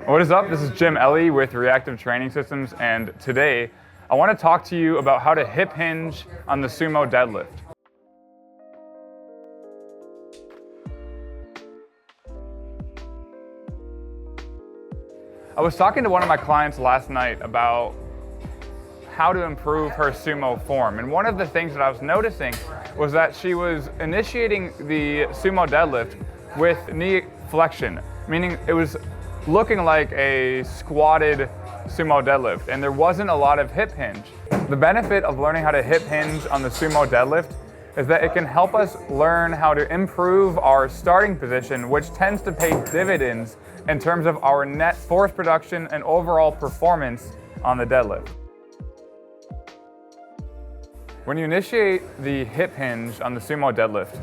What is up? This is Jim Ellie with Reactive Training Systems, and today I want to talk to you about how to hip hinge on the Sumo deadlift. I was talking to one of my clients last night about how to improve her Sumo form, and one of the things that I was noticing was that she was initiating the Sumo deadlift with knee flexion, meaning it was looking like a squatted Sumo deadlift, and there wasn't a lot of hip hinge. The benefit of learning how to hip hinge on the Sumo deadlift is that it can help us learn how to improve our starting position, which tends to pay dividends in terms of our net force production and overall performance on the deadlift. When you initiate the hip hinge on the Sumo deadlift,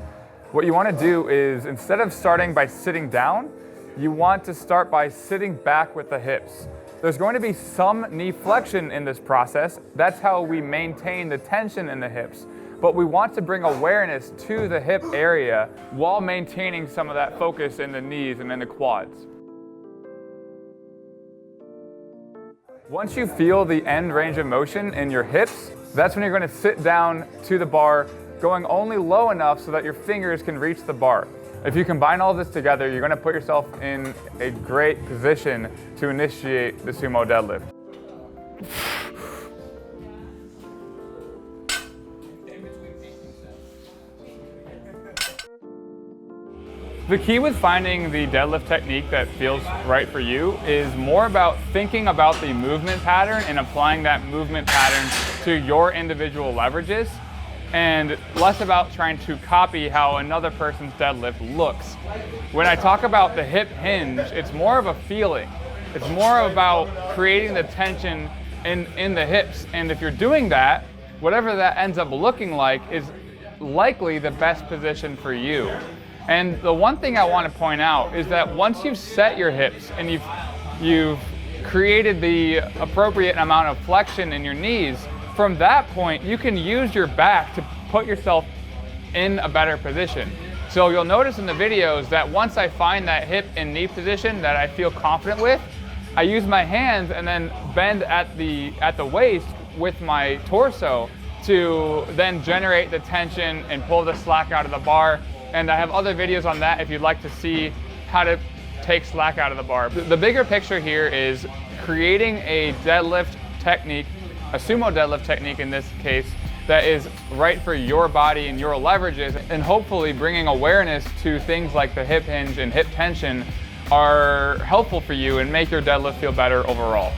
what you want to do is, instead of starting by sitting down, you want to start by sitting back with the hips. There's going to be some knee flexion in this process. That's how we maintain the tension in the hips. But we want to bring awareness to the hip area while maintaining some of that focus in the knees and in the quads. Once you feel the end range of motion in your hips, that's when you're going to sit down to the bar, going only low enough so that your fingers can reach the bar. If you combine all this together, you're going to put yourself in a great position to initiate the Sumo deadlift. The key with finding the deadlift technique that feels right for you is more about thinking about the movement pattern and applying that movement pattern to your individual leverages, and less about trying to copy how another person's deadlift looks. When I talk about the hip hinge, it's more of a feeling. It's more about creating the tension in the hips, and if you're doing that, whatever that ends up looking like is likely the best position for you. And the one thing I want to point out is that once you've set your hips and you've created the appropriate amount of flexion in your knees, from that point, you can use your back to put yourself in a better position. So you'll notice in the videos that once I find that hip and knee position that I feel confident with, I use my hands and then bend at the waist with my torso to then generate the tension and pull the slack out of the bar. And I have other videos on that if you'd like to see how to take slack out of the bar. The bigger picture here is creating a deadlift technique, a Sumo deadlift technique in this case, that is right for your body and your leverages, and hopefully bringing awareness to things like the hip hinge and hip tension are helpful for you and make your deadlift feel better overall.